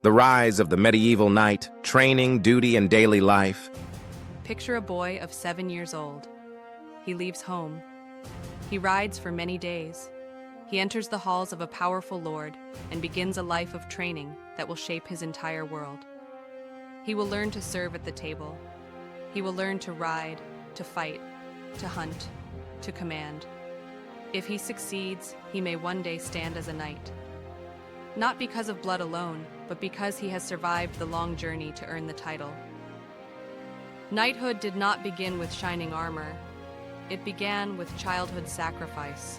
The rise of the medieval knight, training, duty, and daily life. Picture a boy of 7 years old. He leaves home. He rides for many days. He enters the halls of a powerful lord and begins a life of training that will shape his entire world. He will learn to serve at the table. He will learn to ride, to fight, to hunt, to command. If he succeeds, he may one day stand as a knight. Not because of blood alone, but because he has survived the long journey to earn the title. Knighthood did not begin with shining armor. It began with childhood sacrifice.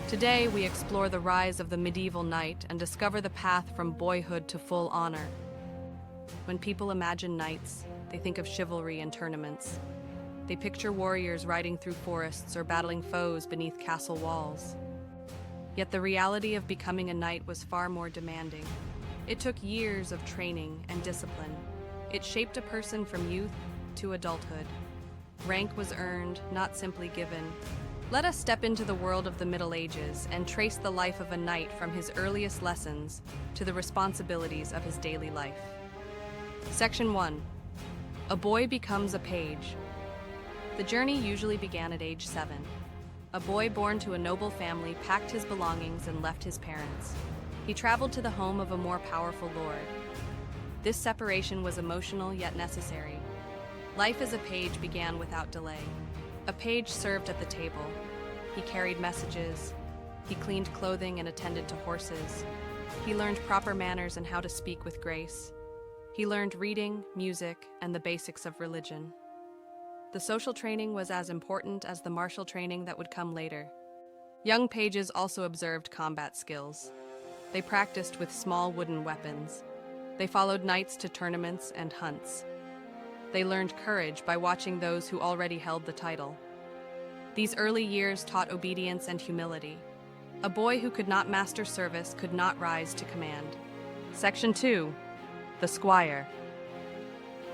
Today, we explore the rise of the medieval knight and discover the path from boyhood to full honor. When people imagine knights, they think of chivalry and tournaments. They picture warriors riding through forests or battling foes beneath castle walls. Yet the reality of becoming a knight was far more demanding. It took years of training and discipline. It shaped a person from youth to adulthood. Rank was earned, not simply given. Let us step into the world of the Middle Ages and trace the life of a knight from his earliest lessons to the responsibilities of his daily life. Section 1. A boy becomes a page. The journey usually began at age 7. A boy born to a noble family packed his belongings and left his parents. He traveled to the home of a more powerful lord. This separation was emotional yet necessary. Life as a page began without delay. A page served at the table. He carried messages. He cleaned clothing and attended to horses. He learned proper manners and how to speak with grace. He learned reading, music, and the basics of religion. The social training was as important as the martial training that would come later. Young pages also observed combat skills. They practiced with small wooden weapons. They followed knights to tournaments and hunts. They learned courage by watching those who already held the title. These early years taught obedience and humility. A boy who could not master service could not rise to command. Section 2. The Squire.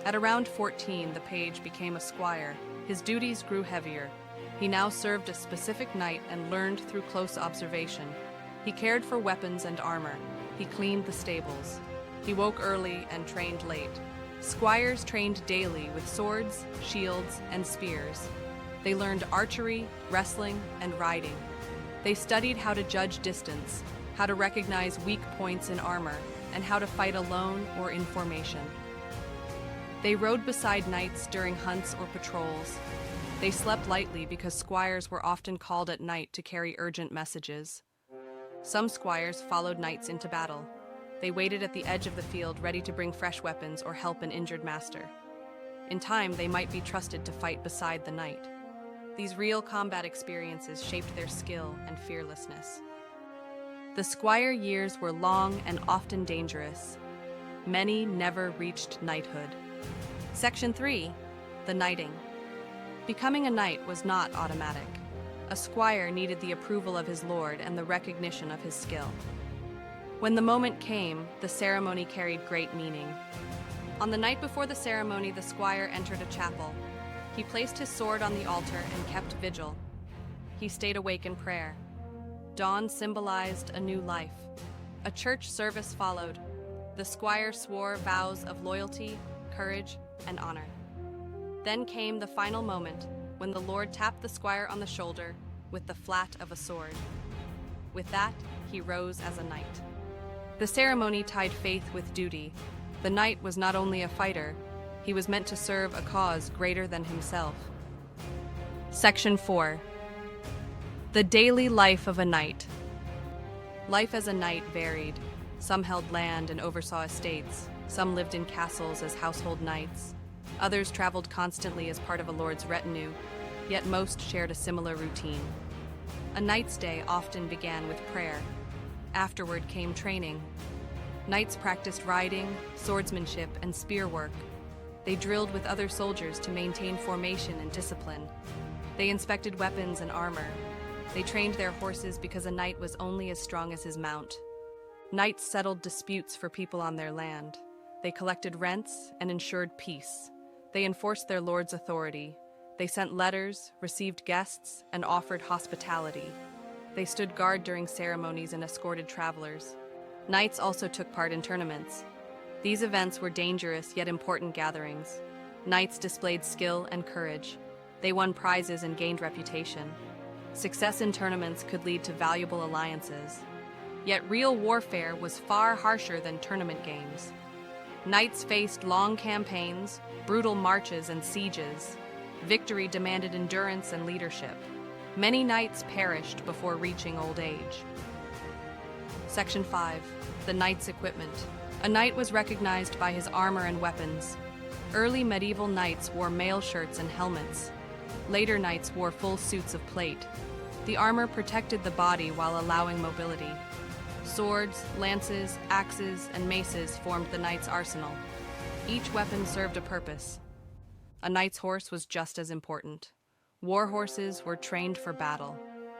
At around 14, the page became a squire. His duties grew heavier. He now served a specific knight and learned through close observation. He cared for weapons and armor. He cleaned the stables. He woke early and trained late. Squires trained daily with swords, shields, and spears. They learned archery, wrestling, and riding. They studied how to judge distance, how to recognize weak points in armor, and how to fight alone or in formation. They rode beside knights during hunts or patrols. They slept lightly because squires were often called at night to carry urgent messages. Some squires followed knights into battle. They waited at the edge of the field ready to bring fresh weapons or help an injured master. In time, they might be trusted to fight beside the knight. These real combat experiences shaped their skill and fearlessness. The squire years were long and often dangerous. Many never reached knighthood. Section 3. The Knighting. Becoming a knight was not automatic. A squire needed the approval of his lord and the recognition of his skill. When the moment came, the ceremony carried great meaning. On the night before the ceremony, the squire entered a chapel. He placed his sword on the altar and kept vigil. He stayed awake in prayer. Dawn symbolized a new life. A church service followed. The squire swore vows of loyalty, courage, and honor. Then came the final moment, when the Lord tapped the squire on the shoulder with the flat of a sword. With that, he rose as a knight. The ceremony tied faith with duty. The knight was not only a fighter, he was meant to serve a cause greater than himself. Section 4. The daily life of a knight. Life as a knight varied. Some held land and oversaw estates. Some lived in castles as household knights. Others traveled constantly as part of a lord's retinue, yet most shared a similar routine. A knight's day often began with prayer. Afterward came training. Knights practiced riding, swordsmanship, and spear work. They drilled with other soldiers to maintain formation and discipline. They inspected weapons and armor. They trained their horses because a knight was only as strong as his mount. Knights settled disputes for people on their land. They collected rents and ensured peace. They enforced their lord's authority. They sent letters, received guests, and offered hospitality. They stood guard during ceremonies and escorted travelers. Knights also took part in tournaments. These events were dangerous yet important gatherings. Knights displayed skill and courage. They won prizes and gained reputation. Success in tournaments could lead to valuable alliances. Yet real warfare was far harsher than tournament games. Knights faced long campaigns, brutal marches, and sieges. Victory demanded endurance and leadership. Many knights perished before reaching old age. Section 5. The knight's equipment. A knight was recognized by his armor and weapons. Early medieval knights wore mail shirts and helmets. Later knights wore full suits of plate. The armor protected the body while allowing mobility. Swords, lances, axes, and maces formed the knight's arsenal. Each weapon served a purpose. A knight's horse was just as important. War horses were trained for battle.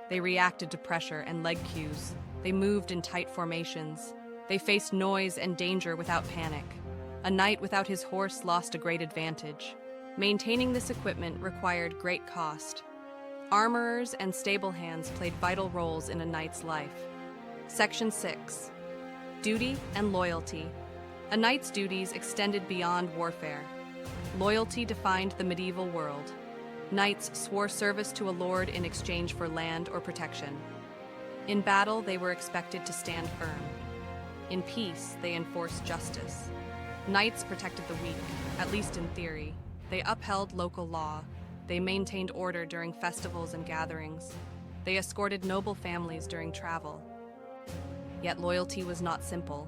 They reacted to pressure and leg cues. They moved in tight formations. They faced noise and danger without panic. A knight without his horse lost a great advantage. Maintaining this equipment required great cost. Armorers and stable hands played vital roles in a knight's life. Section 6. Duty and loyalty. A knight's duties extended beyond warfare. Loyalty defined the medieval world. Knights swore service to a lord in exchange for land or protection. In battle, they were expected to stand firm. In peace, they enforced justice. Knights protected the weak, at least in theory. They upheld local law. They maintained order during festivals and gatherings. They escorted noble families during travel. Yet loyalty was not simple.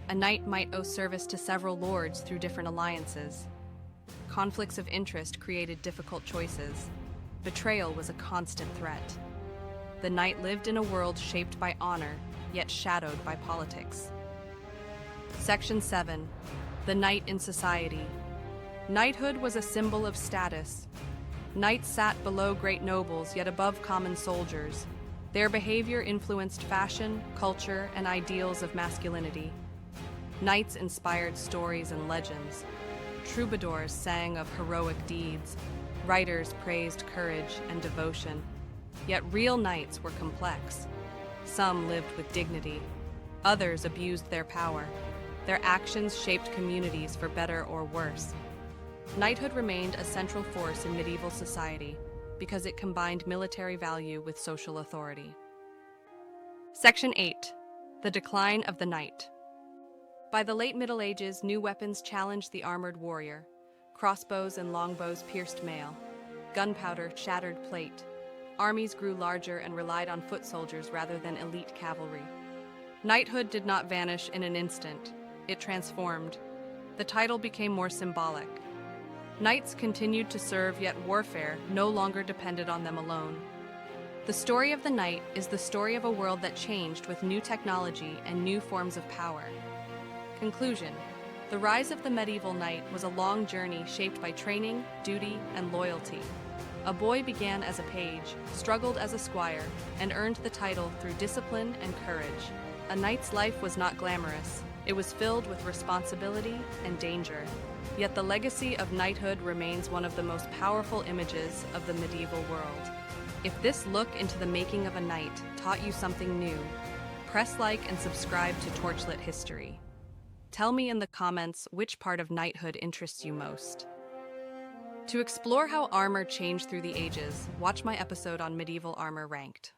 A knight might owe service to several lords through different alliances. Conflicts of interest created difficult choices. Betrayal was a constant threat. The knight lived in a world shaped by honor, yet shadowed by politics. Section 7. The knight in society. Knighthood was a symbol of status. Knights sat below great nobles, yet above common soldiers. Their behavior influenced fashion, culture, and ideals of masculinity. Knights inspired stories and legends. Troubadours sang of heroic deeds. Writers praised courage and devotion. Yet real knights were complex. Some lived with dignity. Others abused their power. Their actions shaped communities for better or worse. Knighthood remained a central force in medieval society because it combined military value with social authority. Section 8. The decline of the knight. By the late Middle Ages, new weapons challenged the armored warrior. Crossbows and longbows pierced mail. Gunpowder shattered plate. Armies grew larger and relied on foot soldiers rather than elite cavalry. Knighthood did not vanish in an instant. It transformed. The title became more symbolic. Knights continued to serve, yet warfare no longer depended on them alone. The story of the knight is the story of a world that changed with new technology and new forms of power. Conclusion. The rise of the medieval knight was a long journey shaped by training, duty, and loyalty. A boy began as a page, struggled as a squire, and earned the title through discipline and courage. A knight's life was not glamorous. It was filled with responsibility and danger. Yet the legacy of knighthood remains one of the most powerful images of the medieval world. If this look into the making of a knight taught you something new, press like and subscribe to TorchLit History. Tell me in the comments which part of knighthood interests you most. To explore how armor changed through the ages, watch my episode on medieval armor ranked.